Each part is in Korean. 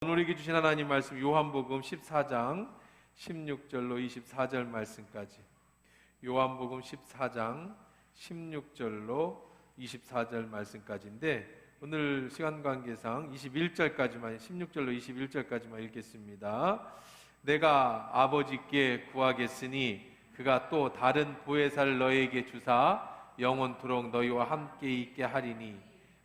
우리에게 주신 하나님 말씀 요한복음 14장 16절로 24절 말씀까지, 요한복음 14장 16절로 24절 말씀까지인데, 오늘 시간 관계상 21절까지만, 16절로 21절까지만 읽겠습니다. 내가 아버지께 구하겠으니 그가 또 다른 보혜사를 너희에게 주사 영원토록 너희와 함께 있게 하리니,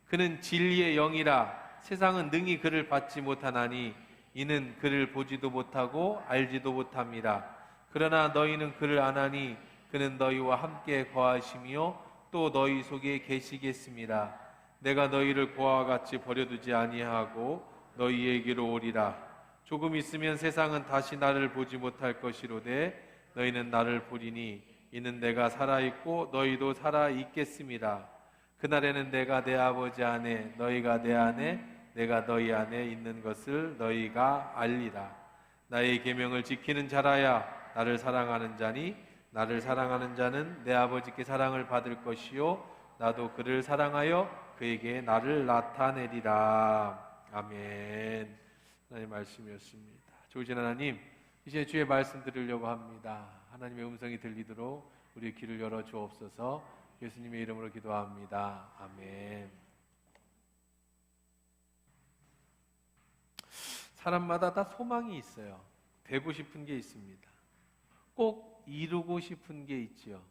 그는 진리의 영이라. 세상은 능히 그를 받지 못하나니 이는 그를 보지도 못하고 알지도 못함이라. 그러나 너희는 그를 아나니 그는 너희와 함께 거하시며 또 너희 속에 계시겠습니다. 내가 너희를 고아와 같이 버려두지 아니하고 너희에게로 오리라. 조금 있으면 세상은 다시 나를 보지 못할 것이로되 너희는 나를 보리니 이는 내가 살아있고 너희도 살아있겠습니다. 그날에는 내가 내 아버지 안에, 너희가 내 안에, 내가 너희 안에 있는 것을 너희가 알리라. 나의 계명을 지키는 자라야 나를 사랑하는 자니, 나를 사랑하는 자는 내 아버지께 사랑을 받을 것이요 나도 그를 사랑하여 그에게 나를 나타내리라. 아멘. 하나님의 말씀이었습니다. 좋으신 하나님, 이제 주의 말씀 들으려고 합니다. 하나님의 음성이 들리도록 우리의 귀를 열어 주옵소서. 예수님의 이름으로 기도합니다. 아멘. 사람마다 다 소망이 있어요. 되고 싶은 게 있습니다. 꼭 이루고 싶은 게 있지요.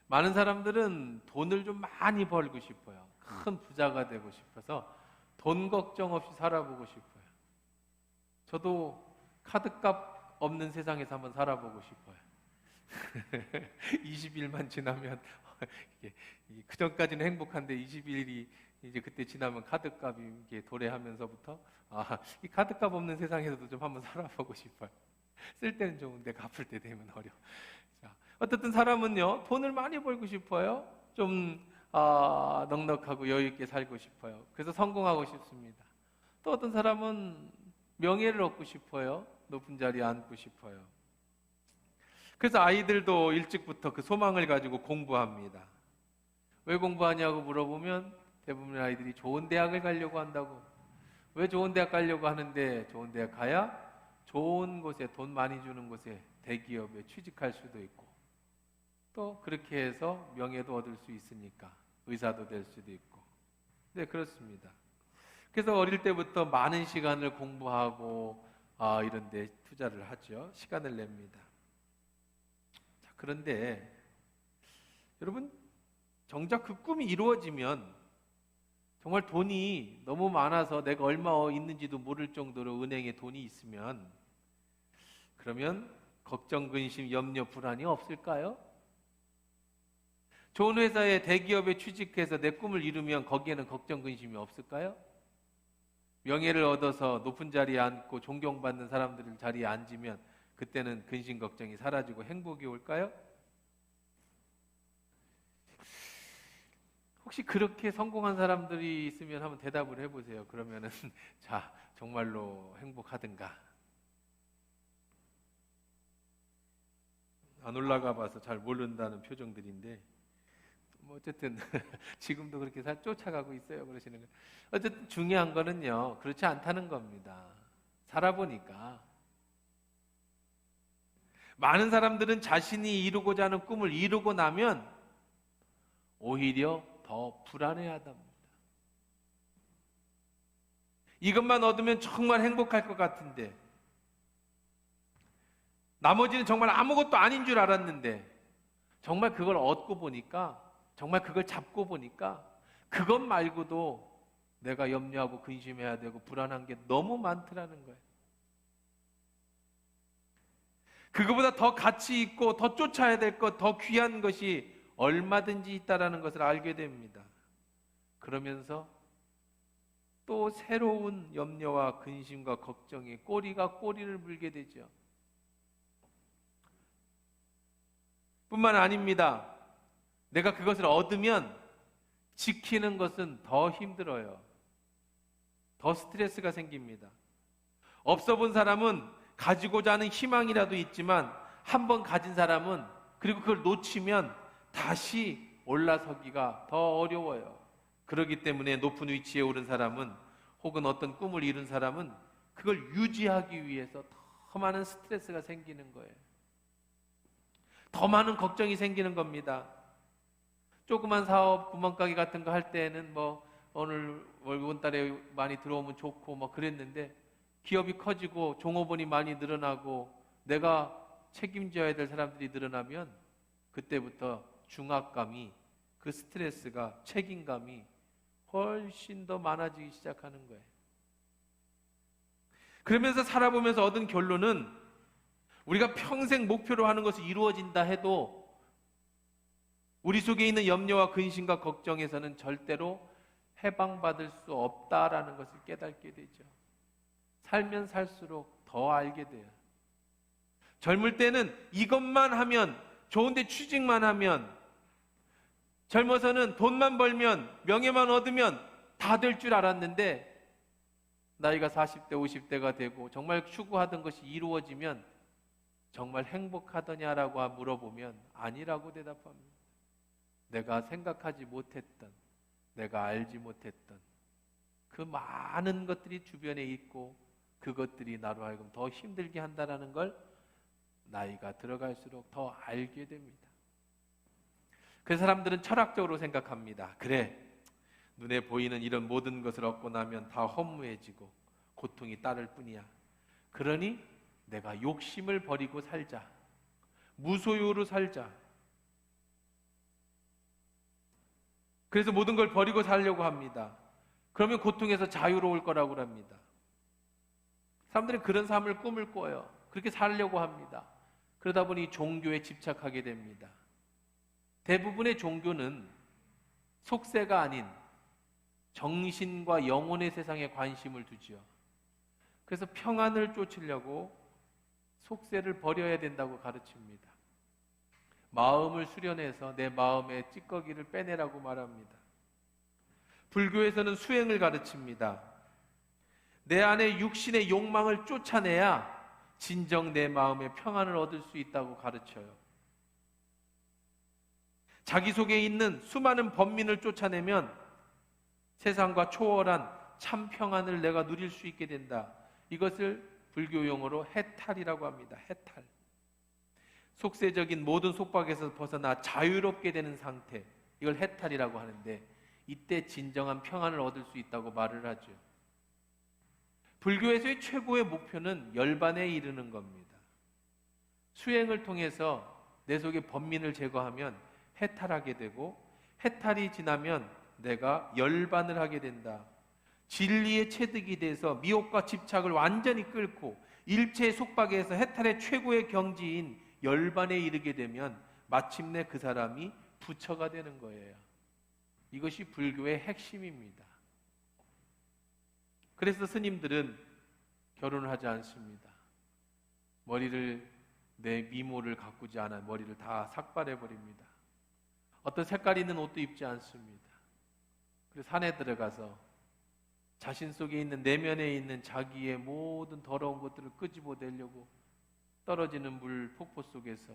많은 사람들은 돈을 좀 많이 벌고 싶어요. 큰 부자가 되고 싶어서 돈 걱정 없이 살아보고 싶어요. 저도 카드값 없는 세상에서 한번 살아보고 싶어요. 20일만 지나면, 그 전까지는 행복한데 20일이 이제 그때 지나면 카드값이 이게 도래하면서부터 이 카드값 없는 세상에서도 좀 한번 살아보고 싶어요. 쓸 때는 좋은데 갚을 때 되면 어려워. 자, 어쨌든 사람은요, 돈을 많이 벌고 싶어요. 좀 넉넉하고 여유 있게 살고 싶어요. 그래서 성공하고 싶습니다. 또 어떤 사람은 명예를 얻고 싶어요. 높은 자리에 앉고 싶어요. 그래서 아이들도 일찍부터 그 소망을 가지고 공부합니다. 왜 공부하냐고 물어보면 대부분의 아이들이 좋은 대학을 가려고 한다고. 왜 좋은 대학 가려고 하는데, 좋은 대학 가야 좋은 곳에, 돈 많이 주는 곳에, 대기업에 취직할 수도 있고, 또 그렇게 해서 명예도 얻을 수 있으니까 의사도 될 수도 있고. 네, 그렇습니다. 그래서 어릴 때부터 많은 시간을 공부하고 이런 데 투자를 하죠. 시간을 냅니다. 자, 그런데 여러분, 정작 그 꿈이 이루어지면, 정말 돈이 너무 많아서 내가 얼마 있는지도 모를 정도로 은행에 돈이 있으면, 그러면 걱정, 근심, 염려, 불안이 없을까요? 좋은 회사에, 대기업에 취직해서 내 꿈을 이루면 거기에는 걱정, 근심이 없을까요? 명예를 얻어서 높은 자리에 앉고 존경받는 사람들 자리에 앉으면 그때는 근심, 걱정이 사라지고 행복이 올까요? 혹시 그렇게 성공한 사람들이 있으면 한번 대답을 해보세요. 그러면은 자, 정말로 행복하든가. 안 올라가 봐서 잘 모른다는 표정들인데, 뭐 어쨌든 지금도 그렇게 쫓아가고 있어요. 그러시는 거예요. 어쨌든 중요한 거는요, 그렇지 않다는 겁니다. 살아보니까 많은 사람들은 자신이 이루고자 하는 꿈을 이루고 나면 오히려 더 불안해하답니다. 이것만 얻으면 정말 행복할 것 같은데, 나머지는 정말 아무것도 아닌 줄 알았는데, 정말 그걸 얻고 보니까, 정말 그걸 잡고 보니까 그것 말고도 내가 염려하고 근심해야 되고 불안한 게 너무 많더라는 거예요. 그거보다 더 가치 있고 더 쫓아야 될 것, 더 귀한 것이 얼마든지 있다라는 것을 알게 됩니다. 그러면서 또 새로운 염려와 근심과 걱정이 꼬리가 꼬리를 물게 되죠. 뿐만 아닙니다. 내가 그것을 얻으면 지키는 것은 더 힘들어요. 더 스트레스가 생깁니다. 없어 본 사람은 가지고자 하는 희망이라도 있지만, 한번 가진 사람은, 그리고 그걸 놓치면 다시 올라서기가 더 어려워요. 그렇기 때문에 높은 위치에 오른 사람은 혹은 어떤 꿈을 이룬 사람은 그걸 유지하기 위해서 더 많은 스트레스가 생기는 거예요. 더 많은 걱정이 생기는 겁니다. 조그만 사업, 구멍가게 같은 거 할 때는 뭐 오늘 월급은 달에 많이 들어오면 좋고 뭐 그랬는데, 기업이 커지고 종업원이 많이 늘어나고 내가 책임져야 될 사람들이 늘어나면 그때부터 중압감이, 그 스트레스가, 책임감이 훨씬 더 많아지기 시작하는 거예요. 그러면서 살아보면서 얻은 결론은, 우리가 평생 목표로 하는 것이 이루어진다 해도 우리 속에 있는 염려와 근심과 걱정에서는 절대로 해방받을 수 없다라는 것을 깨닫게 되죠. 살면 살수록 더 알게 돼요. 젊을 때는 이것만 하면, 좋은데 취직만 하면, 젊어서는 돈만 벌면, 명예만 얻으면 다 될 줄 알았는데, 나이가 40대, 50대가 되고 정말 추구하던 것이 이루어지면 정말 행복하더냐라고 물어보면 아니라고 대답합니다. 내가 생각하지 못했던, 내가 알지 못했던 그 많은 것들이 주변에 있고 그것들이 나로 하여금 더 힘들게 한다는 걸 나이가 들어갈수록 더 알게 됩니다. 그 사람들은 철학적으로 생각합니다. 그래, 눈에 보이는 이런 모든 것을 얻고 나면 다 허무해지고 고통이 따를 뿐이야. 그러니 내가 욕심을 버리고 살자. 무소유로 살자. 그래서 모든 걸 버리고 살려고 합니다. 그러면 고통에서 자유로울 거라고 합니다. 사람들은 그런 삶을 꿈을 꿔요. 그렇게 살려고 합니다. 그러다 보니 종교에 집착하게 됩니다. 대부분의 종교는 속세가 아닌 정신과 영혼의 세상에 관심을 두지요. 그래서 평안을 쫓으려고 속세를 버려야 된다고 가르칩니다. 마음을 수련해서 내 마음의 찌꺼기를 빼내라고 말합니다. 불교에서는 수행을 가르칩니다. 내 안에 육신의 욕망을 쫓아내야 진정 내 마음의 평안을 얻을 수 있다고 가르쳐요. 자기 속에 있는 수많은 번민을 쫓아내면 세상과 초월한 참 평안을 내가 누릴 수 있게 된다. 이것을 불교 용어로 해탈이라고 합니다. 해탈. 속세적인 모든 속박에서 벗어나 자유롭게 되는 상태, 이걸 해탈이라고 하는데, 이때 진정한 평안을 얻을 수 있다고 말을 하죠. 불교에서의 최고의 목표는 열반에 이르는 겁니다. 수행을 통해서 내 속의 번민을 제거하면 해탈하게 되고, 해탈이 지나면 내가 열반을 하게 된다. 진리의 체득이 돼서 미혹과 집착을 완전히 끊고 일체의 속박에서 해탈의 최고의 경지인 열반에 이르게 되면 마침내 그 사람이 부처가 되는 거예요. 이것이 불교의 핵심입니다. 그래서 스님들은 결혼을 하지 않습니다. 머리를, 내 미모를 가꾸지 않아 머리를 다 삭발해 버립니다. 어떤 색깔 있는 옷도 입지 않습니다. 그래서 산에 들어가서 자신 속에 있는, 내면에 있는 자기의 모든 더러운 것들을 끄집어내려고 떨어지는 물 폭포 속에서,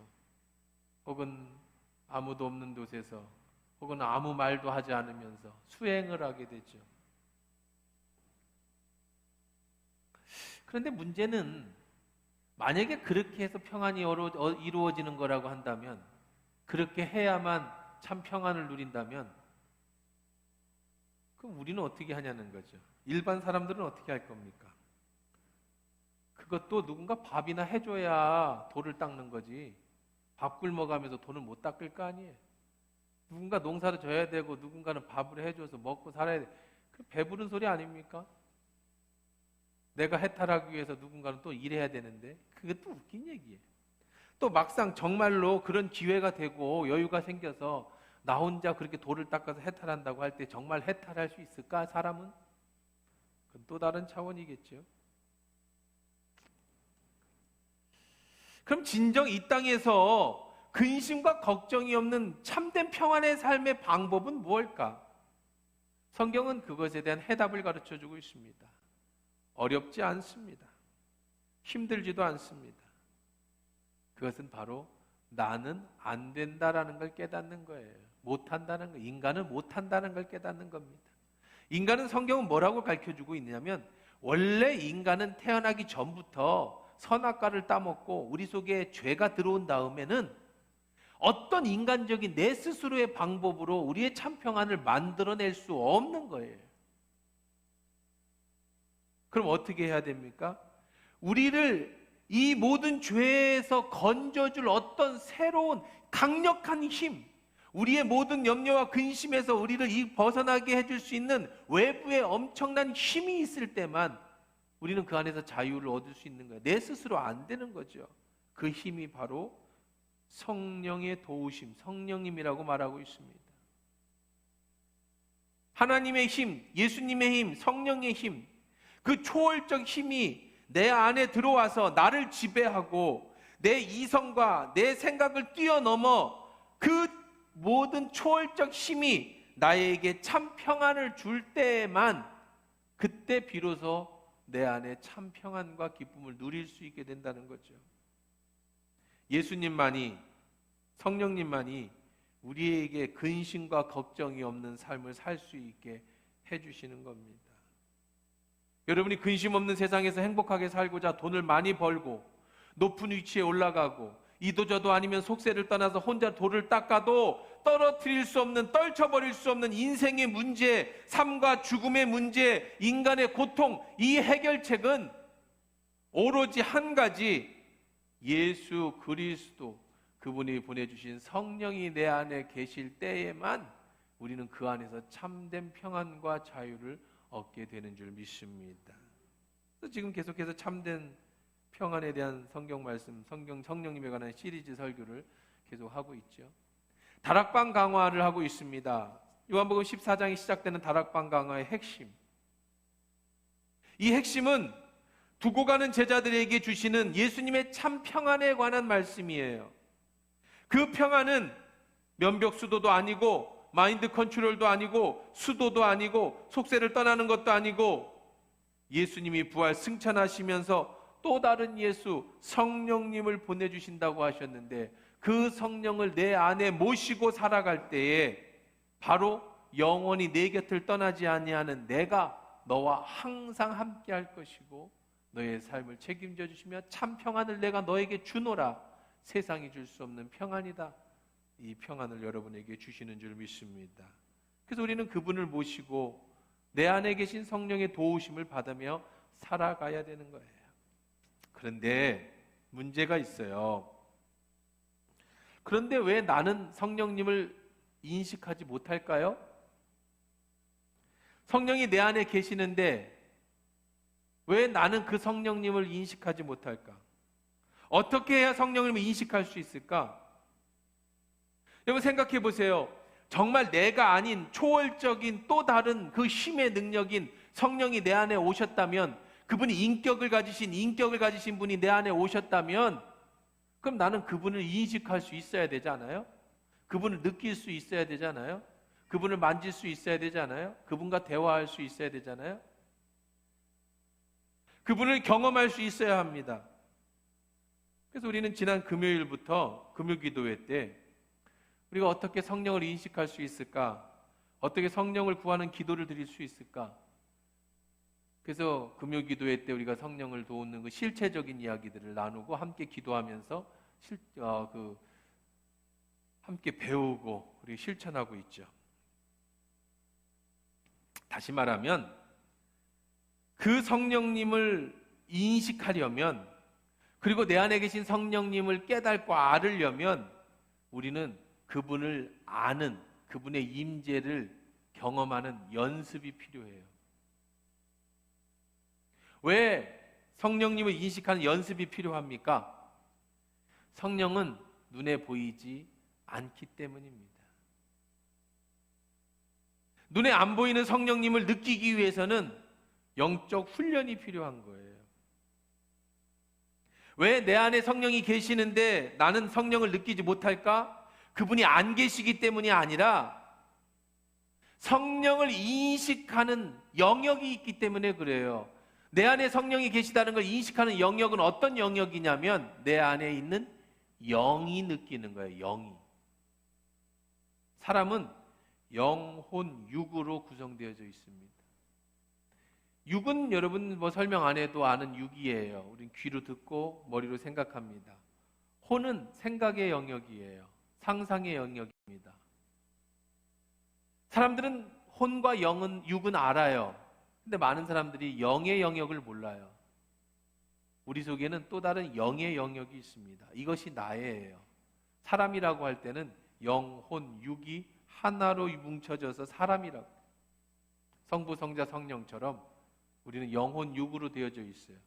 혹은 아무도 없는 곳에서, 혹은 아무 말도 하지 않으면서 수행을 하게 되죠. 그런데 문제는, 만약에 그렇게 해서 평안이 이루어지는 거라고 한다면, 그렇게 해야만 참 평안을 누린다면, 그럼 우리는 어떻게 하냐는 거죠. 일반 사람들은 어떻게 할 겁니까? 그것도 누군가 밥이나 해줘야 돌을 닦는 거지, 밥 굶어가면서 돈을 못 닦을 거 아니에요. 누군가 농사를 져야 되고 누군가는 밥을 해줘서 먹고 살아야 돼. 그 배부른 소리 아닙니까? 내가 해탈하기 위해서 누군가는 또 일해야 되는데, 그것도 웃긴 얘기예요. 또 막상 정말로 그런 기회가 되고 여유가 생겨서 나 혼자 그렇게 돌을 닦아서 해탈한다고 할 때 정말 해탈할 수 있을까, 사람은? 그건 또 다른 차원이겠죠. 그럼 진정 이 땅에서 근심과 걱정이 없는 참된 평안의 삶의 방법은 무엇일까? 성경은 그것에 대한 해답을 가르쳐주고 있습니다. 어렵지 않습니다. 힘들지도 않습니다. 그것은 바로 나는 안 된다라는 걸 깨닫는 거예요. 못한다는 거, 인간은 못한다는 걸 깨닫는 겁니다. 인간은 성경은 뭐라고 가르쳐주고 있냐면 원래 인간은 태어나기 전부터 선악과를 따먹고 우리 속에 죄가 들어온 다음에는 어떤 인간적인 내 스스로의 방법으로 우리의 참 평안을 만들어낼 수 없는 거예요. 그럼 어떻게 해야 됩니까? 우리를 이 모든 죄에서 건져줄 어떤 새로운 강력한 힘, 우리의 모든 염려와 근심에서 우리를 벗어나게 해줄 수 있는 외부의 엄청난 힘이 있을 때만 우리는 그 안에서 자유를 얻을 수 있는 거예요. 내 스스로 안 되는 거죠. 그 힘이 바로 성령의 도우심, 성령님이라고 말하고 있습니다. 하나님의 힘, 예수님의 힘, 성령의 힘, 그 초월적 힘이 내 안에 들어와서 나를 지배하고 내 이성과 내 생각을 뛰어넘어 그 모든 초월적 힘이 나에게 참 평안을 줄 때에만 그때 비로소 내 안에 참 평안과 기쁨을 누릴 수 있게 된다는 거죠. 예수님만이, 성령님만이 우리에게 근심과 걱정이 없는 삶을 살 수 있게 해주시는 겁니다. 여러분이 근심 없는 세상에서 행복하게 살고자 돈을 많이 벌고 높은 위치에 올라가고 이도저도 아니면 속세를 떠나서 혼자 돌을 닦아도 떨어뜨릴 수 없는, 떨쳐버릴 수 없는 인생의 문제, 삶과 죽음의 문제, 인간의 고통, 이 해결책은 오로지 한 가지, 예수 그리스도, 그분이 보내주신 성령이 내 안에 계실 때에만 우리는 그 안에서 참된 평안과 자유를 얻게 되는 줄 믿습니다. 그래서 지금 계속해서 참된 평안에 대한 성경 말씀, 성령님에 관한 시리즈 설교를 계속하고 있죠. 다락방 강화를 하고 있습니다. 요한복음 14장이 시작되는 다락방 강화의 핵심, 이 핵심은 두고 가는 제자들에게 주시는 예수님의 참 평안에 관한 말씀이에요. 그 평안은 면벽수도도 아니고 마인드 컨트롤도 아니고 수도도 아니고 속세를 떠나는 것도 아니고 예수님이 부활 승천하시면서 또 다른 예수 성령님을 보내주신다고 하셨는데 그 성령을 내 안에 모시고 살아갈 때에 바로 영원히 내 곁을 떠나지 아니하는 내가 너와 항상 함께 할 것이고 너의 삶을 책임져 주시며 참 평안을 내가 너에게 주노라. 세상이 줄 수 없는 평안이다. 이 평안을 여러분에게 주시는 줄 믿습니다. 그래서 우리는 그분을 모시고 내 안에 계신 성령의 도우심을 받으며 살아가야 되는 거예요. 그런데 문제가 있어요. 그런데 왜 나는 성령님을 인식하지 못할까요? 성령이 내 안에 계시는데 왜 나는 그 성령님을 인식하지 못할까? 어떻게 해야 성령님을 인식할 수 있을까? 여러분 생각해 보세요. 정말 내가 아닌 초월적인 또 다른 그 힘의 능력인 성령이 내 안에 오셨다면, 그분이 인격을 가지신 분이 내 안에 오셨다면, 그럼 나는 그분을 인식할 수 있어야 되잖아요. 그분을 느낄 수 있어야 되잖아요. 그분을 만질 수 있어야 되잖아요. 그분과 대화할 수 있어야 되잖아요. 그분을 경험할 수 있어야 합니다. 그래서 우리는 지난 금요일부터 금요기도회 때 우리가 어떻게 성령을 인식할 수 있을까? 어떻게 성령을 구하는 기도를 드릴 수 있을까? 그래서 금요기도회 때 우리가 성령을 도우는 그 실체적인 이야기들을 나누고 함께 기도하면서 함께 배우고 우리 실천하고 있죠. 다시 말하면 그 성령님을 인식하려면, 그리고 내 안에 계신 성령님을 깨닫고 알으려면 우리는 그분을 아는, 그분의 임재를 경험하는 연습이 필요해요. 왜 성령님을 인식하는 연습이 필요합니까? 성령은 눈에 보이지 않기 때문입니다. 눈에 안 보이는 성령님을 느끼기 위해서는 영적 훈련이 필요한 거예요. 왜 내 안에 성령이 계시는데 나는 성령을 느끼지 못할까? 그분이 안 계시기 때문이 아니라 성령을 인식하는 영역이 있기 때문에 그래요. 내 안에 성령이 계시다는 걸 인식하는 영역은 어떤 영역이냐면 내 안에 있는 영이 느끼는 거예요. 영이. 사람은 영혼, 육으로 구성되어져 있습니다. 육은 여러분 뭐 설명 안 해도 아는 육이에요. 우린 귀로 듣고 머리로 생각합니다. 혼은 생각의 영역이에요. 상상의 영역입니다. 사람들은 혼과 육은 알아요. 근데 많은 사람들이 영의 영역을 몰라요. 우리 속에는 또 다른 영의 영역이 있습니다. 이것이 나예요. 사람이라고 할 때는 영, 혼, 육이 하나로 뭉쳐져서 사람이라고. 성부, 성자, 성령처럼 우리는 영혼, 육으로 되어져 있어요.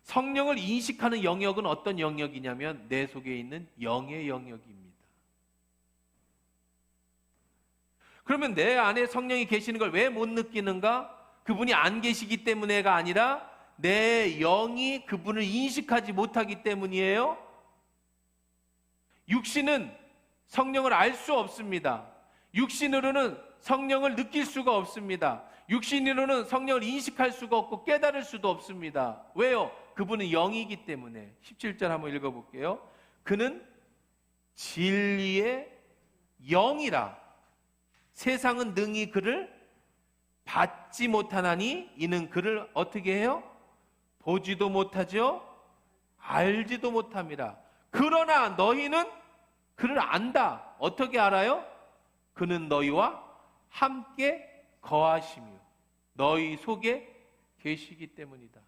성령을 인식하는 영역은 어떤 영역이냐면 내 속에 있는 영의 영역입니다. 그러면 내 안에 성령이 계시는 걸 왜 못 느끼는가? 그분이 안 계시기 때문에가 아니라 내 영이 그분을 인식하지 못하기 때문이에요. 육신은 성령을 알 수 없습니다. 육신으로는 성령을 느낄 수가 없습니다. 육신으로는 성령을 인식할 수가 없고 깨달을 수도 없습니다. 왜요? 그분은 영이기 때문에. 17절 한번 읽어볼게요. 그는 진리의 영이라 세상은 능히 그를 받지 못하나니 이는 그를 어떻게 해요? 보지도 못하죠? 알지도 못함이라. 그러나 너희는 그를 안다. 어떻게 알아요? 그는 너희와 함께 거하시며 너희 속에 계시기 때문이다.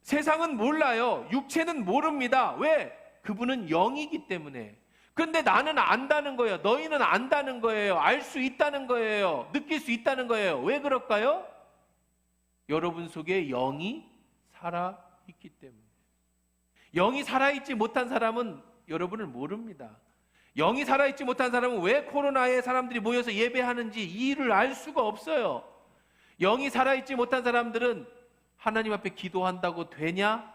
세상은 몰라요. 육체는 모릅니다. 왜? 그분은 영이기 때문에. 근데 나는 안다는 거예요. 너희는 안다는 거예요. 알 수 있다는 거예요. 느낄 수 있다는 거예요. 왜 그럴까요? 여러분 속에 영이 살아있기 때문에. 영이 살아있지 못한 사람은 여러분을 모릅니다. 영이 살아있지 못한 사람은 왜 코로나에 사람들이 모여서 예배하는지 이유를 알 수가 없어요. 영이 살아있지 못한 사람들은 하나님 앞에 기도한다고 되냐?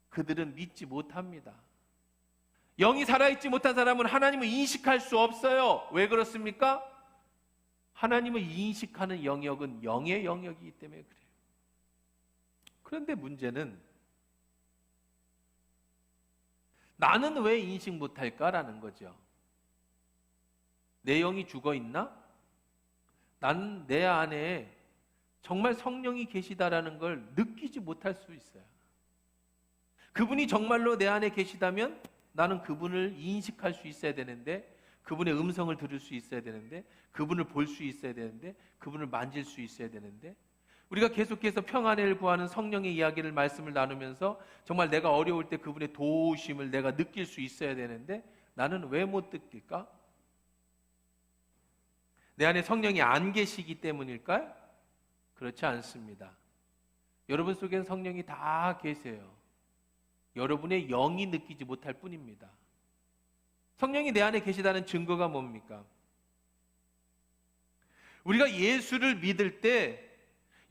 그들은 믿지 못합니다. 영이 살아있지 못한 사람은 하나님을 인식할 수 없어요. 왜 그렇습니까? 하나님을 인식하는 영역은 영의 영역이기 때문에 그래요. 그런데 문제는 나는 왜 인식 못할까라는 거죠. 내 영이 죽어 있나? 나는 내 안에 정말 성령이 계시다라는 걸 느끼지 못할 수 있어요. 그분이 정말로 내 안에 계시다면 나는 그분을 인식할 수 있어야 되는데, 그분의 음성을 들을 수 있어야 되는데, 그분을 볼 수 있어야 되는데, 그분을 만질 수 있어야 되는데, 우리가 계속해서 평안을 구하는 성령의 이야기를 말씀을 나누면서 정말 내가 어려울 때 그분의 도우심을 내가 느낄 수 있어야 되는데 나는 왜 못 느낄까? 내 안에 성령이 안 계시기 때문일까요? 그렇지 않습니다. 여러분 속엔 성령이 다 계세요. 여러분의 영이 느끼지 못할 뿐입니다. 성령이 내 안에 계시다는 증거가 뭡니까? 우리가 예수를 믿을 때,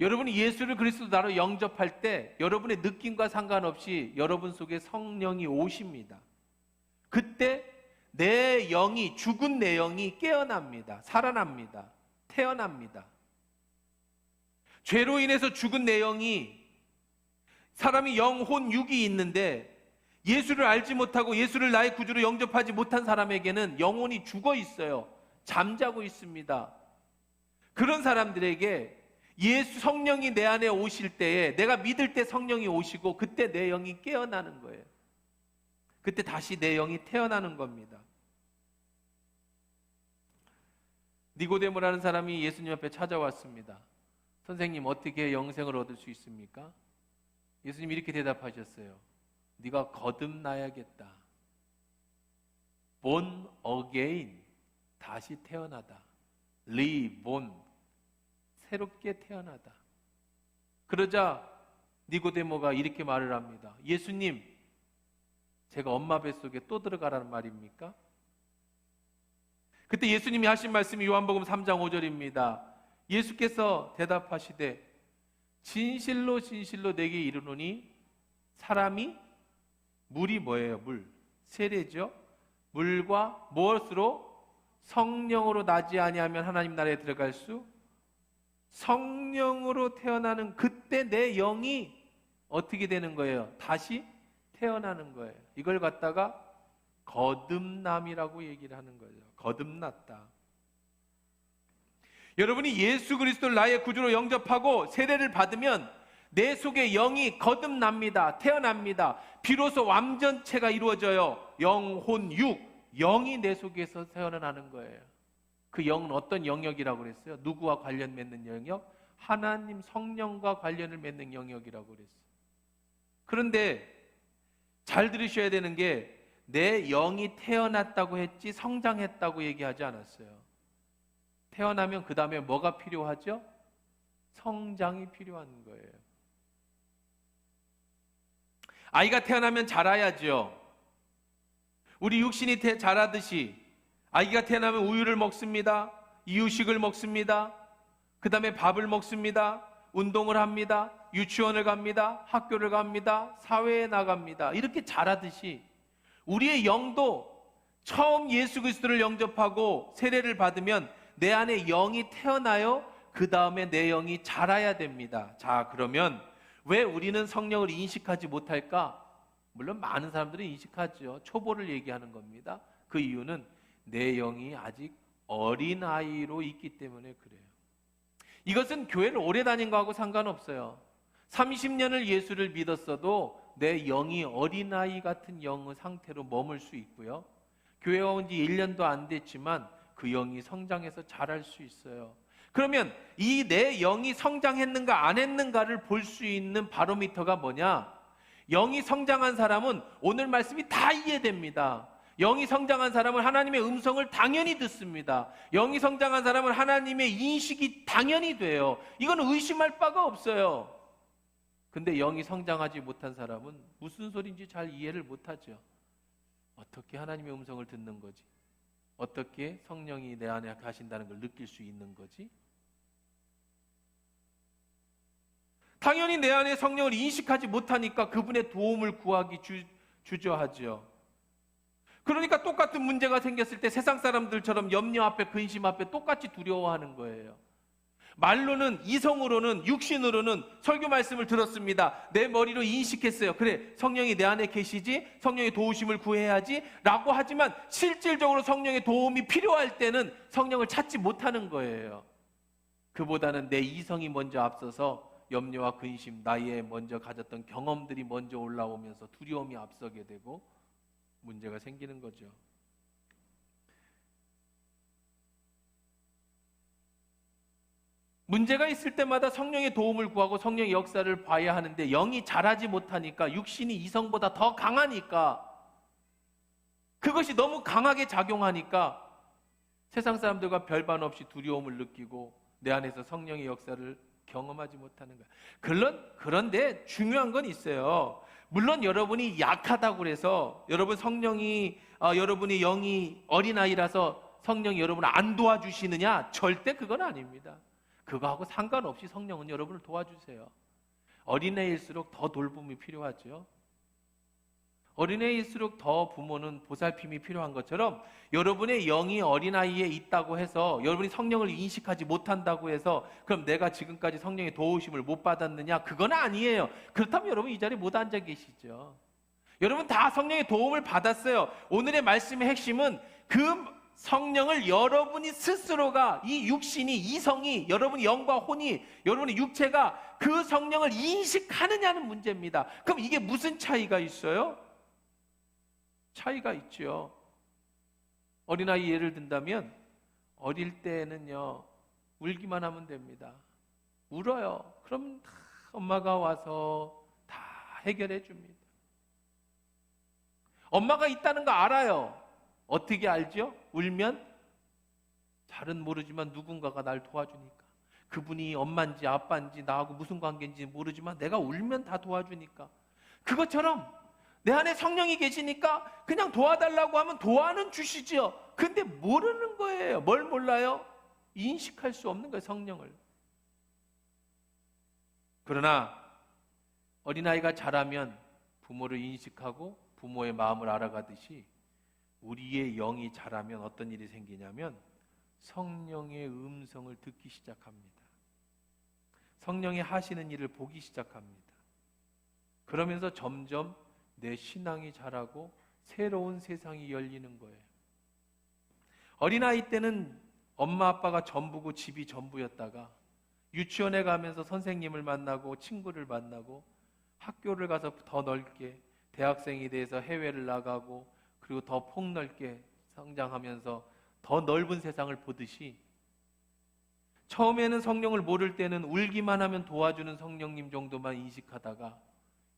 여러분이 예수를 그리스도 나로 영접할 때 여러분의 느낌과 상관없이 여러분 속에 성령이 오십니다. 그때 내 영이, 죽은 내 영이 깨어납니다. 살아납니다. 태어납니다. 죄로 인해서 죽은 내 영이, 사람이 영혼, 육이 있는데 예수를 알지 못하고 예수를 나의 구주로 영접하지 못한 사람에게는 영혼이 죽어 있어요. 잠자고 있습니다. 그런 사람들에게 예수 성령이 내 안에 오실 때에, 내가 믿을 때 성령이 오시고 그때 내 영이 깨어나는 거예요. 그때 다시 내 영이 태어나는 겁니다. 니고데모라는 사람이 예수님 앞에 찾아왔습니다. 선생님, 어떻게 영생을 얻을 수 있습니까? 예수님이 이렇게 대답하셨어요. 네가 거듭나야겠다. born again, 다시 태어나다. reborn, 새롭게 태어나다. 그러자 니고데모가 이렇게 말을 합니다. 예수님, 제가 엄마 뱃속에 또 들어가라는 말입니까? 그때 예수님이 하신 말씀이 요한복음 3장 5절입니다. 예수께서 대답하시되 진실로 진실로 내게 이르노니 사람이, 물이 뭐예요? 물, 세례죠. 물과 무엇으로? 성령으로 나지 아니하면 하나님 나라에 들어갈 수, 성령으로 태어나는 그때 내 영이 어떻게 되는 거예요? 다시 태어나는 거예요. 이걸 갖다가 거듭남이라고 얘기를 하는 거죠. 거듭났다. 여러분이 예수 그리스도를 나의 구주로 영접하고 세례를 받으면 내 속에 영이 거듭납니다. 태어납니다. 비로소 완전체가 이루어져요. 영혼, 육, 영이 내 속에서 태어나는 거예요. 그 영은 어떤 영역이라고 그랬어요? 누구와 관련 맺는 영역? 하나님 성령과 관련을 맺는 영역이라고 그랬어요. 그런데 잘 들으셔야 되는 게 내 영이 태어났다고 했지 성장했다고 얘기하지 않았어요. 태어나면 그 다음에 뭐가 필요하죠? 성장이 필요한 거예요. 아이가 태어나면 자라야죠. 우리 육신이 자라듯이 아이가 태어나면 우유를 먹습니다. 이유식을 먹습니다. 그 다음에 밥을 먹습니다. 운동을 합니다. 유치원을 갑니다. 학교를 갑니다. 사회에 나갑니다. 이렇게 자라듯이 우리의 영도 처음 예수 그리스도를 영접하고 세례를 받으면 내 안에 영이 태어나요. 그 다음에 내 영이 자라야 됩니다. 자, 그러면 왜 우리는 성령을 인식하지 못할까? 물론 많은 사람들이 인식하죠. 초보를 얘기하는 겁니다. 그 이유는 내 영이 아직 어린아이로 있기 때문에 그래요. 이것은 교회를 오래 다닌 거하고 상관없어요. 30년을 예수를 믿었어도 내 영이 어린아이 같은 영의 상태로 머물 수 있고요. 교회 온 지 1년도 안 됐지만 그 영이 성장해서 자랄 수 있어요. 그러면 이 내 영이 성장했는가 안 했는가를 볼 수 있는 바로미터가 뭐냐? 영이 성장한 사람은 오늘 말씀이 다 이해됩니다. 영이 성장한 사람은 하나님의 음성을 당연히 듣습니다. 영이 성장한 사람은 하나님의 인식이 당연히 돼요. 이건 의심할 바가 없어요. 근데 영이 성장하지 못한 사람은 무슨 소리인지 잘 이해를 못하죠. 어떻게 하나님의 음성을 듣는 거지? 어떻게 성령이 내 안에 가신다는 걸 느낄 수 있는 거지? 당연히 내 안에 성령을 인식하지 못하니까 그분의 도움을 구하기 주저하죠. 그러니까 똑같은 문제가 생겼을 때 세상 사람들처럼 염려 앞에 근심 앞에 똑같이 두려워하는 거예요. 말로는, 이성으로는, 육신으로는 설교 말씀을 들었습니다. 내 머리로 인식했어요. 그래, 성령이 내 안에 계시지, 성령의 도우심을 구해야지 라고 하지만 실질적으로 성령의 도움이 필요할 때는 성령을 찾지 못하는 거예요. 그보다는 내 이성이 먼저 앞서서 염려와 근심, 나의 먼저 가졌던 경험들이 먼저 올라오면서 두려움이 앞서게 되고 문제가 생기는 거죠. 문제가 있을 때마다 성령의 도움을 구하고 성령의 역사를 봐야 하는데 영이 자라지 못하니까 육신이 이성보다 더 강하니까 그것이 너무 강하게 작용하니까 세상 사람들과 별반 없이 두려움을 느끼고 내 안에서 성령의 역사를 경험하지 못하는 거야. 그런데 중요한 건 있어요. 물론 여러분이 약하다고 해서 여러분 여러분이 영이 어린아이라서 성령이 여러분을 안 도와주시느냐? 절대 그건 아닙니다. 그거하고 상관없이 성령은 여러분을 도와주세요. 어린애일수록 더 돌봄이 필요하죠. 어린애일수록 더 부모는 보살핌이 필요한 것처럼 여러분의 영이 어린아이에 있다고 해서 여러분이 성령을 인식하지 못한다고 해서 그럼 내가 지금까지 성령의 도우심을 못 받았느냐? 그건 아니에요. 그렇다면 여러분 이 자리에 못 앉아 계시죠. 여러분 다 성령의 도움을 받았어요. 오늘의 말씀의 핵심은 그 성령을 여러분이 스스로가 이 육신이 이성이 여러분의 영과 혼이 여러분의 육체가 그 성령을 인식하느냐는 문제입니다. 그럼 이게 무슨 차이가 있어요? 차이가 있죠. 어린아이 예를 든다면 어릴 때는요 울기만 하면 됩니다. 울어요. 그럼 다 엄마가 와서 다 해결해 줍니다. 엄마가 있다는 거 알아요. 어떻게 알죠? 울면 잘은 모르지만 누군가가 날 도와주니까. 그분이 엄마인지 아빠인지 나하고 무슨 관계인지 모르지만 내가 울면 다 도와주니까. 그것처럼 내 안에 성령이 계시니까 그냥 도와달라고 하면 도와는 주시죠. 근데 모르는 거예요. 뭘 몰라요? 인식할 수 없는 거예요, 성령을. 그러나 어린아이가 자라면 부모를 인식하고 부모의 마음을 알아가듯이 우리의 영이 자라면 어떤 일이 생기냐면 성령의 음성을 듣기 시작합니다. 성령이 하시는 일을 보기 시작합니다. 그러면서 점점 내 신앙이 자라고 새로운 세상이 열리는 거예요. 어린아이 때는 엄마 아빠가 전부고 집이 전부였다가 유치원에 가면서 선생님을 만나고 친구를 만나고 학교를 가서 더 넓게 대학생이 돼서 해외를 나가고 그리고 더 폭넓게 성장하면서 더 넓은 세상을 보듯이 처음에는 성령을 모를 때는 울기만 하면 도와주는 성령님 정도만 인식하다가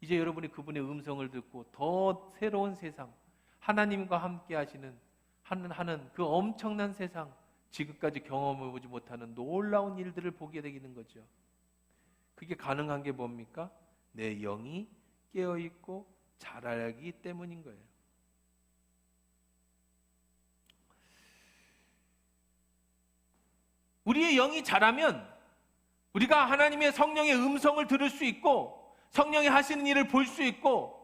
이제 여러분이 그분의 음성을 듣고 더 새로운 세상, 하나님과 함께 하는 그 엄청난 세상, 지금까지 경험해보지 못하는 놀라운 일들을 보게 되는 거죠. 그게 가능한 게 뭡니까? 내 영이 깨어있고 자라기 때문인 거예요. 우리의 영이 자라면 우리가 하나님의 성령의 음성을 들을 수 있고 성령이 하시는 일을 볼 수 있고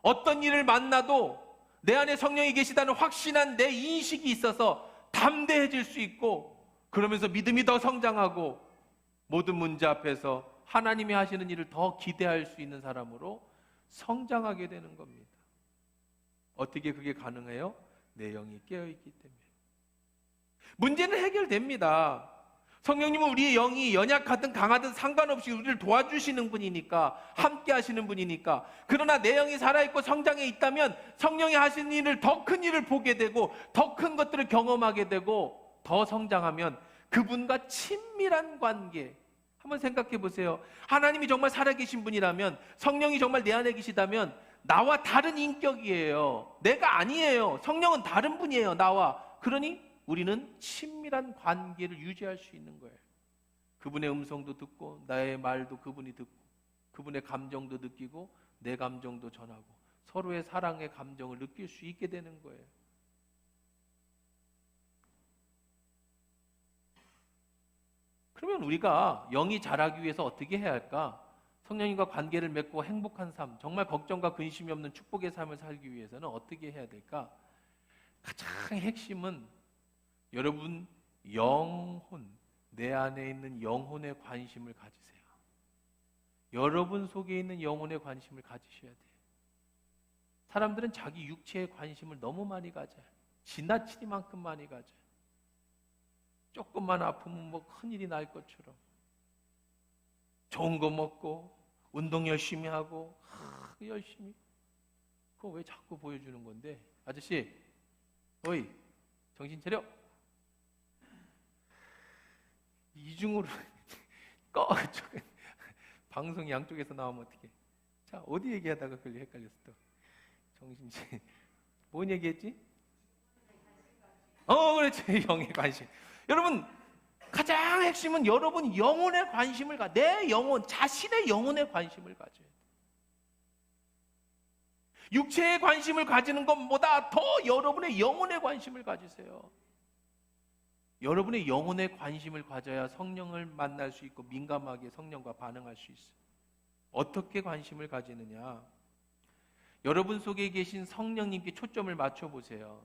어떤 일을 만나도 내 안에 성령이 계시다는 확신한 내 인식이 있어서 담대해질 수 있고 그러면서 믿음이 더 성장하고 모든 문제 앞에서 하나님이 하시는 일을 더 기대할 수 있는 사람으로 성장하게 되는 겁니다. 어떻게 그게 가능해요? 내 영이 깨어있기 때문에. 문제는 해결됩니다. 성령님은 우리의 영이 연약하든 강하든 상관없이 우리를 도와주시는 분이니까, 함께 하시는 분이니까. 그러나 내 영이 살아있고 성장해 있다면 성령이 하시는 일을, 더 큰 일을 보게 되고 더 큰 것들을 경험하게 되고 더 성장하면 그분과 친밀한 관계. 한번 생각해 보세요. 하나님이 정말 살아계신 분이라면, 성령이 정말 내 안에 계시다면 나와 다른 인격이에요. 내가 아니에요. 성령은 다른 분이에요, 나와. 그러니 우리는 친밀한 관계를 유지할 수 있는 거예요. 그분의 음성도 듣고 나의 말도 그분이 듣고 그분의 감정도 느끼고 내 감정도 전하고 서로의 사랑의 감정을 느낄 수 있게 되는 거예요. 그러면 우리가 영이 자라기 위해서 어떻게 해야 할까? 성령님과 관계를 맺고 행복한 삶, 정말 걱정과 근심이 없는 축복의 삶을 살기 위해서는 어떻게 해야 될까? 가장 핵심은 여러분 영혼, 내 안에 있는 영혼에 관심을 가지세요. 여러분 속에 있는 영혼에 관심을 가지셔야 돼요. 사람들은 자기 육체에 관심을 너무 많이 가져요. 지나치리만큼 많이 가져요. 조금만 아프면 뭐 큰일이 날 것처럼. 좋은 거 먹고 운동 열심히 하고 열심히. 그거 왜 자꾸 보여주는 건데? 아저씨, 어이, 정신 차려. 이중으로 꺼. 방송 양쪽에서 나오면 어떡해. 자, 어디 얘기하다가 그걸 헷갈렸어 또. 정신차려. 뭔 얘기했지? 그렇지. 영의 관심. 여러분, 가장 핵심은 여러분 영혼에 관심을 내 영혼, 자신의 영혼에 관심을 가져야 돼. 육체에 관심을 가지는 것보다 더 여러분의 영혼에 관심을 가지세요. 여러분의 영혼에 관심을 가져야 성령을 만날 수 있고 민감하게 성령과 반응할 수 있어요. 어떻게 관심을 가지느냐? 여러분 속에 계신 성령님께 초점을 맞춰보세요.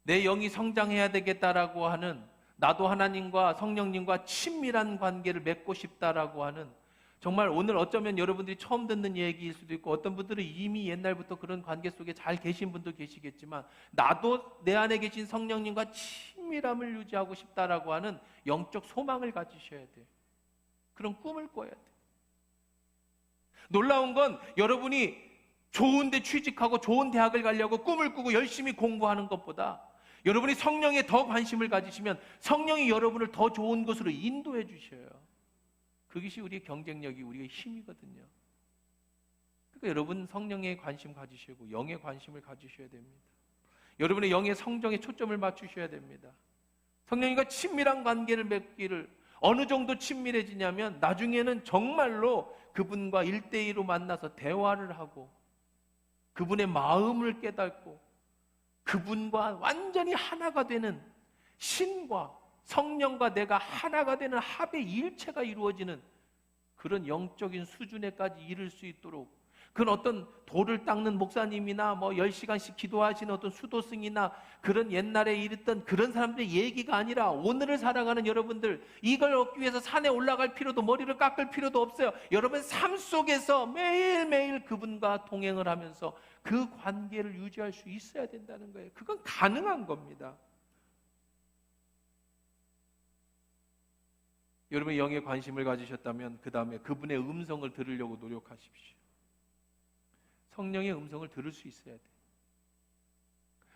내 영이 성장해야 되겠다라고 하는, 나도 하나님과 성령님과 친밀한 관계를 맺고 싶다라고 하는, 정말 오늘 어쩌면 여러분들이 처음 듣는 얘기일 수도 있고 어떤 분들은 이미 옛날부터 그런 관계 속에 잘 계신 분도 계시겠지만 나도 내 안에 계신 성령님과 친밀함을 유지하고 싶다라고 하는 영적 소망을 가지셔야 돼요. 그런 꿈을 꿔야 돼요. 놀라운 건 여러분이 좋은 데 취직하고 좋은 대학을 가려고 꿈을 꾸고 열심히 공부하는 것보다 여러분이 성령에 더 관심을 가지시면 성령이 여러분을 더 좋은 곳으로 인도해 주셔요. 그것이 우리의 경쟁력이, 우리의 힘이거든요. 그러니까 여러분 성령에 관심 가지시고 영에 관심을 가지셔야 됩니다. 여러분의 영의 성정에 초점을 맞추셔야 됩니다. 성령님과 친밀한 관계를 맺기를, 어느 정도 친밀해지냐면 나중에는 정말로 그분과 1대1로 만나서 대화를 하고 그분의 마음을 깨닫고 그분과 완전히 하나가 되는, 신과 성령과 내가 하나가 되는 합의 일체가 이루어지는 그런 영적인 수준에까지 이를 수 있도록, 그건 어떤 돌을 닦는 목사님이나 뭐 10시간씩 기도하시는 어떤 수도승이나 그런 옛날에 이랬던 그런 사람들의 얘기가 아니라 오늘을 살아가는 여러분들, 이걸 얻기 위해서 산에 올라갈 필요도, 머리를 깎을 필요도 없어요. 여러분 삶 속에서 매일매일 그분과 동행을 하면서 그 관계를 유지할 수 있어야 된다는 거예요. 그건 가능한 겁니다. 여러분이 영에 관심을 가지셨다면 그 다음에 그분의 음성을 들으려고 노력하십시오. 성령의 음성을 들을 수 있어야 돼.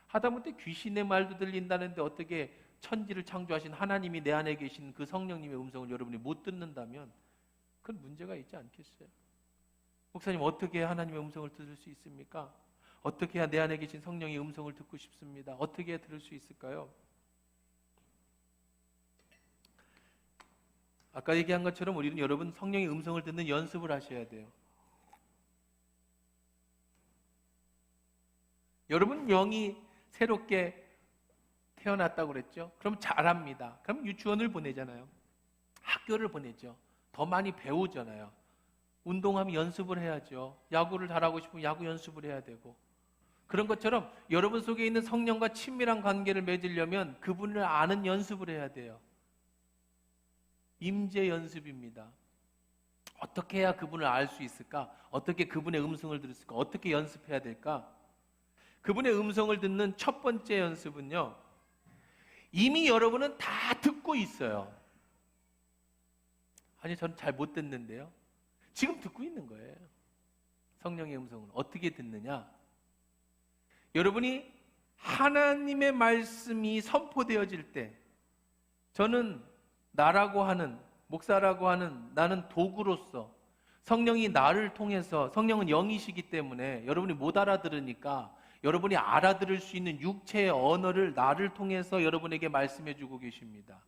하다못해 귀신의 말도 들린다는데 어떻게 천지를 창조하신 하나님이 내 안에 계신 그 성령님의 음성을 여러분이 못 듣는다면 그건 문제가 있지 않겠어요? 목사님, 어떻게 하나님의 음성을 들을 수 있습니까? 어떻게 해야 내 안에 계신 성령의 음성을 듣고 싶습니다. 어떻게 해야 들을 수 있을까요? 아까 얘기한 것처럼 우리는 여러분 성령의 음성을 듣는 연습을 하셔야 돼요. 여러분 영이 새롭게 태어났다고 그랬죠? 그럼 잘합니다. 그럼 유치원을 보내잖아요. 학교를 보내죠. 더 많이 배우잖아요. 운동하면 연습을 해야죠. 야구를 잘하고 싶으면 야구 연습을 해야 되고. 그런 것처럼 여러분 속에 있는 성령과 친밀한 관계를 맺으려면 그분을 아는 연습을 해야 돼요. 임재 연습입니다. 어떻게 해야 그분을 알 수 있을까? 어떻게 그분의 음성을 들을 수 있을까? 어떻게 연습해야 될까? 그분의 음성을 듣는 첫 번째 연습은요, 이미 여러분은 다 듣고 있어요. 아니, 저는 잘 못 듣는데요. 지금 듣고 있는 거예요. 성령의 음성을 어떻게 듣느냐? 여러분이 하나님의 말씀이 선포되어질 때, 저는 나라고 하는, 목사라고 하는 나는 도구로서 성령이 나를 통해서, 성령은 영이시기 때문에 여러분이 못 알아들으니까 여러분이 알아들을 수 있는 육체의 언어를 나를 통해서 여러분에게 말씀해 주고 계십니다.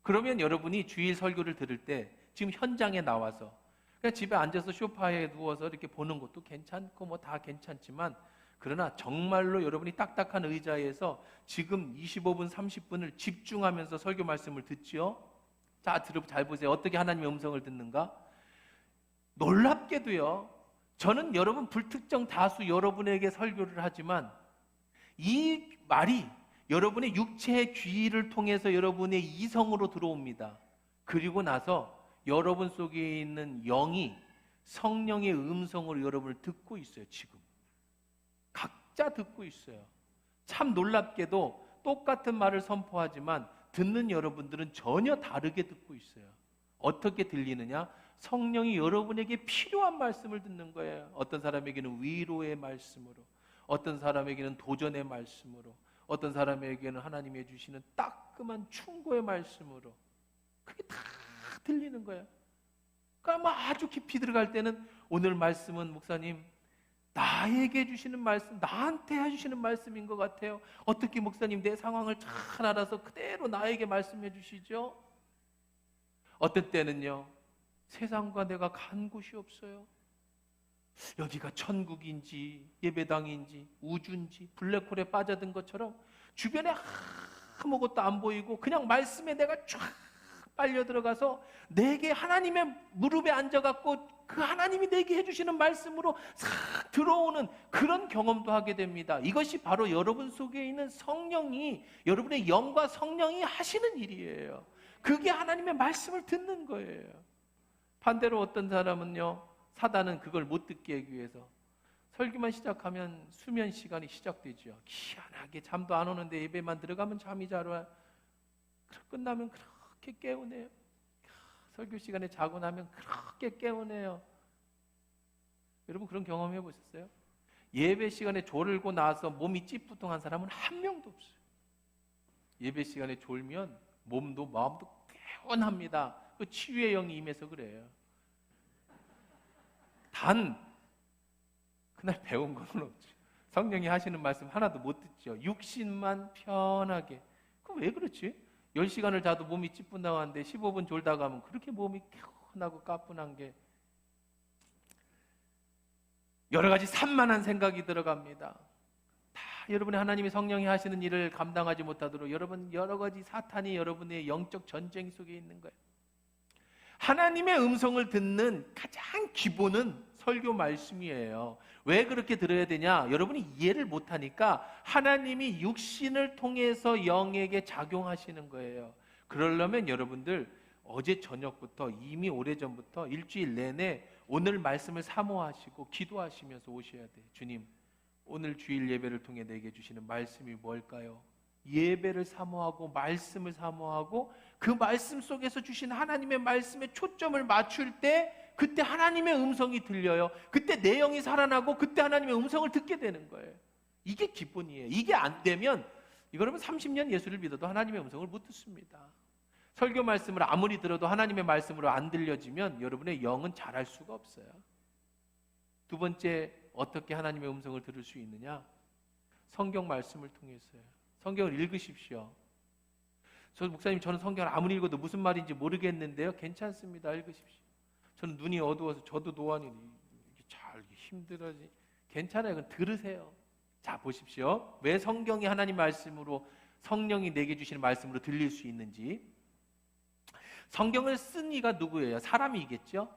그러면 여러분이 주일 설교를 들을 때 지금 현장에 나와서 그냥 집에 앉아서 소파에 누워서 이렇게 보는 것도 괜찮고 뭐 다 괜찮지만, 그러나 정말로 여러분이 딱딱한 의자에서 지금 25분, 30분을 집중하면서 설교 말씀을 듣지요? 자, 잘 보세요. 어떻게 하나님의 음성을 듣는가? 놀랍게도요, 저는 여러분 불특정 다수 여러분에게 설교를 하지만 이 말이 여러분의 육체의 귀를 통해서 여러분의 이성으로 들어옵니다. 그리고 나서 여러분 속에 있는 영이 성령의 음성으로 여러분을 듣고 있어요. 지금 각자 듣고 있어요. 참 놀랍게도 똑같은 말을 선포하지만 듣는 여러분들은 전혀 다르게 듣고 있어요. 어떻게 들리느냐? 성령이 여러분에게 필요한 말씀을 듣는 거예요. 어떤 사람에게는 위로의 말씀으로, 어떤 사람에게는 도전의 말씀으로, 어떤 사람에게는 하나님이 해주시는 따끔한 충고의 말씀으로, 그게 다 들리는 거예요. 그러니까 아주 깊이 들어갈 때는 오늘 말씀은 목사님 나에게 해주시는 말씀, 나한테 해주시는 말씀인 것 같아요. 어떻게 목사님 내 상황을 잘 알아서 그대로 나에게 말씀해 주시죠? 어떤 때는요, 세상과 내가 간 곳이 없어요. 여기가 천국인지 예배당인지 우주인지 블랙홀에 빠져든 것처럼 주변에 아무것도 안 보이고 그냥 말씀에 내가 쫙 빨려 들어가서 내게 하나님의 무릎에 앉아갖고 그 하나님이 내게 해주시는 말씀으로 싹 들어오는 그런 경험도 하게 됩니다. 이것이 바로 여러분 속에 있는 성령이, 여러분의 영과 성령이 하시는 일이에요. 그게 하나님의 말씀을 듣는 거예요. 반대로 어떤 사람은요, 사단은 그걸 못 듣게 하기 위해서 설교만 시작하면 수면 시간이 시작되죠. 희한하게 잠도 안 오는데 예배만 들어가면 잠이 잘 와요. 끝나면 그렇게 깨우네요. 설교 시간에 자고 나면 그렇게 깨우네요. 여러분 그런 경험 해보셨어요? 예배 시간에 졸고 나서 몸이 찌뿌둥한 사람은 한 명도 없어요. 예배 시간에 졸면 몸도 마음도 개운합니다. 그 치유의 영이 임해서 그래요. 단 그날 배운 건 없죠. 성령이 하시는 말씀 하나도 못 듣죠. 육신만 편하게. 그럼 왜 그렇지? 10시간을 자도 몸이 찌뿌둥한데 15분 졸다 가면 그렇게 몸이 개운하고 가뿐한 게, 여러 가지 산만한 생각이 들어갑니다. 다 여러분의 하나님의 성령이 하시는 일을 감당하지 못하도록 여러분 여러 가지 사탄이 여러분의 영적 전쟁 속에 있는 거예요. 하나님의 음성을 듣는 가장 기본은 설교 말씀이에요. 왜 그렇게 들어야 되냐? 여러분이 이해를 못하니까 하나님이 육신을 통해서 영에게 작용하시는 거예요. 그러려면 여러분들 어제 저녁부터, 이미 오래전부터 일주일 내내 오늘 말씀을 사모하시고 기도하시면서 오셔야 돼요. 주님, 오늘 주일 예배를 통해 내게 주시는 말씀이 뭘까요? 예배를 사모하고 말씀을 사모하고 그 말씀 속에서 주신 하나님의 말씀에 초점을 맞출 때 그때 하나님의 음성이 들려요. 그때 내 영이 살아나고 그때 하나님의 음성을 듣게 되는 거예요. 이게 기본이에요. 이게 안 되면 여러분 30년 예수를 믿어도 하나님의 음성을 못 듣습니다. 설교 말씀을 아무리 들어도 하나님의 말씀으로 안 들려지면 여러분의 영은 자랄 수가 없어요. 두 번째, 어떻게 하나님의 음성을 들을 수 있느냐? 성경 말씀을 통해서요. 성경을 읽으십시오. 목사님, 저는 성경을 아무리 읽어도 무슨 말인지 모르겠는데요. 괜찮습니다. 읽으십시오. 저는 눈이 어두워서 저도 노안이 잘 힘들어지. 괜찮아요. 그건 들으세요. 자, 보십시오. 왜 성경이 하나님 말씀으로, 성령이 내게 주시는 말씀으로 들릴 수 있는지. 성경을 쓴 이가 누구예요? 사람이겠죠?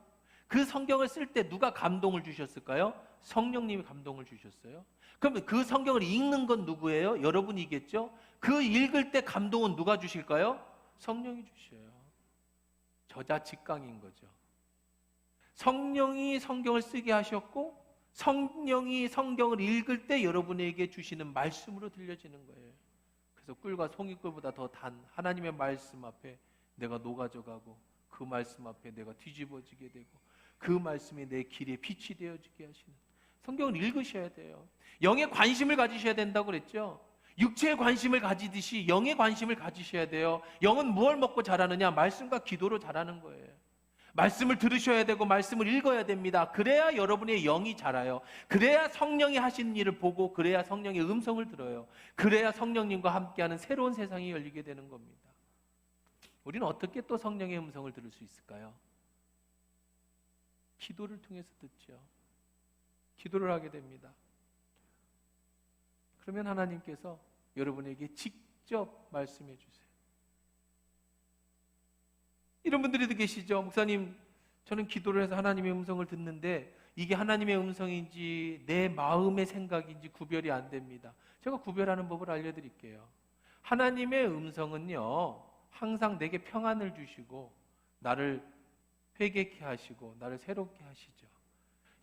그 성경을 쓸 때 누가 감동을 주셨을까요? 성령님이 감동을 주셨어요. 그러면 그 성경을 읽는 건 누구예요? 여러분이겠죠? 그 읽을 때 감동은 누가 주실까요? 성령이 주셔요. 저자 직강인 거죠. 성령이 성경을 쓰게 하셨고 성령이 성경을 읽을 때 여러분에게 주시는 말씀으로 들려지는 거예요. 그래서 꿀과 송이꿀보다 더 단 하나님의 말씀 앞에 내가 녹아져가고 그 말씀 앞에 내가 뒤집어지게 되고 그 말씀이 내 길에 빛이 되어지게 하시는, 성경을 읽으셔야 돼요. 영에 관심을 가지셔야 된다고 그랬죠. 육체에 관심을 가지듯이 영에 관심을 가지셔야 돼요. 영은 무엇을 먹고 자라느냐? 말씀과 기도로 자라는 거예요. 말씀을 들으셔야 되고 말씀을 읽어야 됩니다. 그래야 여러분의 영이 자라요. 그래야 성령이 하시는 일을 보고 그래야 성령의 음성을 들어요. 그래야 성령님과 함께하는 새로운 세상이 열리게 되는 겁니다. 우리는 어떻게 또 성령의 음성을 들을 수 있을까요? 기도를 통해서 듣죠. 기도를 하게 됩니다. 그러면 하나님께서 여러분에게 직접 말씀해 주세요. 이런 분들이 계시죠. 목사님, 저는 기도를 해서 하나님의 음성을 듣는데 이게 하나님의 음성인지 내 마음의 생각인지 구별이 안 됩니다. 제가 구별하는 법을 알려드릴게요. 하나님의 음성은요, 항상 내게 평안을 주시고 나를 회개케 하시고 나를 새롭게 하시죠.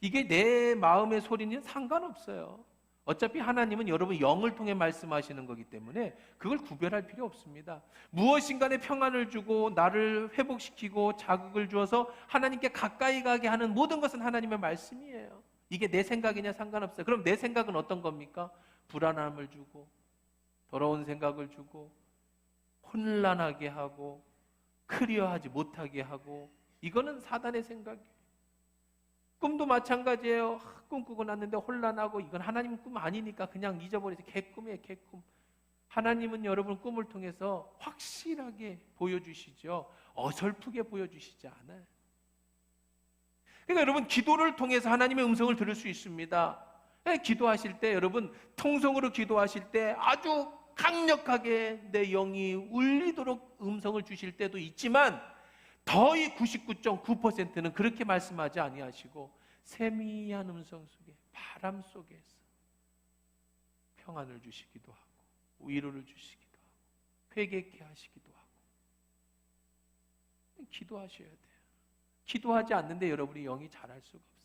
이게 내 마음의 소리는 상관없어요. 어차피 하나님은 여러분 영을 통해 말씀하시는 거기 때문에 그걸 구별할 필요 없습니다. 무엇인간에 평안을 주고 나를 회복시키고 자극을 주어서 하나님께 가까이 가게 하는 모든 것은 하나님의 말씀이에요. 이게 내 생각이냐 상관없어요. 그럼 내 생각은 어떤 겁니까? 불안함을 주고 더러운 생각을 주고 혼란하게 하고 클리어하지 못하게 하고, 이거는 사단의 생각이에요. 꿈도 마찬가지예요. 꿈 꾸고 났는데 혼란하고, 이건 하나님 꿈 아니니까 그냥 잊어버리세요. 개꿈이에요, 개꿈. 하나님은 여러분 꿈을 통해서 확실하게 보여주시죠. 어설프게 보여주시지 않아요. 그러니까 여러분 기도를 통해서 하나님의 음성을 들을 수 있습니다. 기도하실 때 여러분 통성으로 기도하실 때 아주 강력하게 내 영이 울리도록 음성을 주실 때도 있지만 거의 99.9%는 그렇게 말씀하지 아니하시고 세미한 음성 속에, 바람 속에서 평안을 주시기도 하고 위로를 주시기도 하고 회개케 하시기도 하고. 기도하셔야 돼요. 기도하지 않는데 여러분이 영이 자랄 수가 없어요.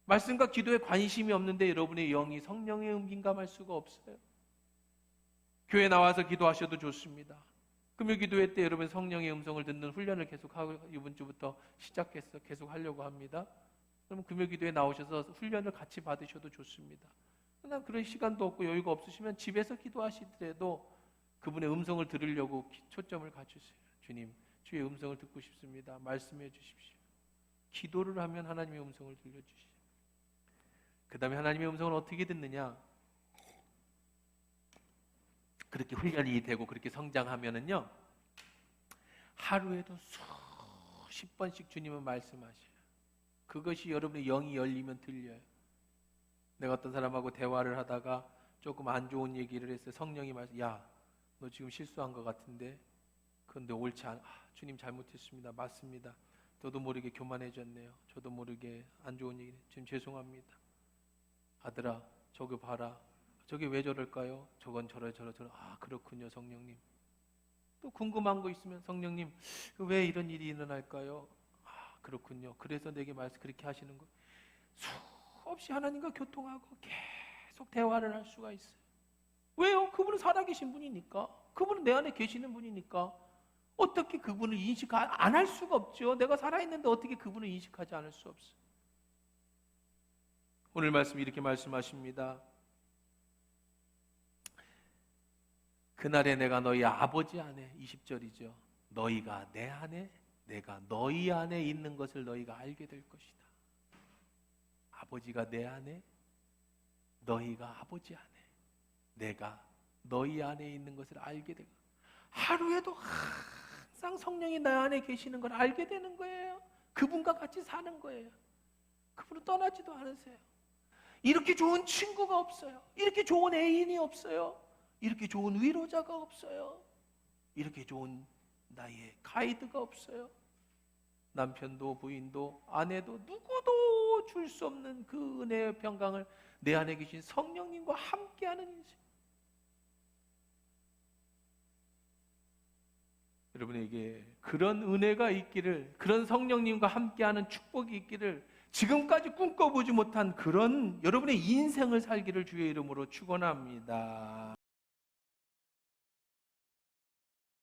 말씀과 기도에 관심이 없는데 여러분의 영이 성령의 음긴감할 수가 없어요. 교회 나와서 기도하셔도 좋습니다. 금요 기도회 때 여러분 성령의 음성을 듣는 훈련을 계속하고 이번 주부터 시작해서 계속 하려고 합니다. 그럼 금요 기도회 나오셔서 훈련을 같이 받으셔도 좋습니다. 그러나 그런 시간도 없고 여유가 없으시면 집에서 기도하시더라도 그분의 음성을 들으려고 초점을 갖추세요. 주님, 주의 음성을 듣고 싶습니다. 말씀해 주십시오. 기도를 하면 하나님의 음성을 들려주시죠. 그 다음에 하나님의 음성을 어떻게 듣느냐? 그렇게 훈련이 되고 그렇게 성장하면은요, 하루에도 수십 번씩 주님은 말씀하셔요. 그것이 여러분의 영이 열리면 들려요. 내가 어떤 사람하고 대화를 하다가 조금 안 좋은 얘기를 했어요. 성령이 말씀, 야, 너 지금 실수한 것 같은데, 그런데 옳지 않아. 주님 잘못했습니다. 맞습니다. 저도 모르게 교만해졌네요. 저도 모르게 안 좋은 얘기, 지금 죄송합니다. 아들아, 저거 봐라. 저게 왜 저럴까요? 저건 저러. 아, 그렇군요, 성령님. 또 궁금한 거 있으면 성령님, 왜 이런 일이 일어날까요? 아, 그렇군요. 그래서 내게 말씀 그렇게 하시는 거. 수없이 하나님과 교통하고 계속 대화를 할 수가 있어요. 왜요? 그분은 살아계신 분이니까. 그분은 내 안에 계시는 분이니까. 어떻게 그분을 인식 안 할 수가 없죠. 내가 살아있는데 어떻게 그분을 인식하지 않을 수 없어요. 오늘 말씀 이렇게 말씀하십니다. 그날에 내가 너희 아버지 안에, 20절이죠. 너희가 내 안에, 내가 너희 안에 있는 것을 너희가 알게 될 것이다. 아버지가 내 안에, 너희가 아버지 안에, 내가 너희 안에 있는 것을 알게 되고, 하루에도 항상 성령이 내 안에 계시는 걸 알게 되는 거예요. 그분과 같이 사는 거예요. 그분은 떠나지도 않으세요. 이렇게 좋은 친구가 없어요. 이렇게 좋은 애인이 없어요. 이렇게 좋은 위로자가 없어요. 이렇게 좋은 나의 가이드가 없어요. 남편도 부인도 아내도 누구도 줄 수 없는 그 은혜의 평강을 내 안에 계신 성령님과 함께하는 인생. 여러분에게 그런 은혜가 있기를, 그런 성령님과 함께하는 축복이 있기를, 지금까지 꿈꿔보지 못한 그런 여러분의 인생을 살기를 주의 이름으로 축원합니다.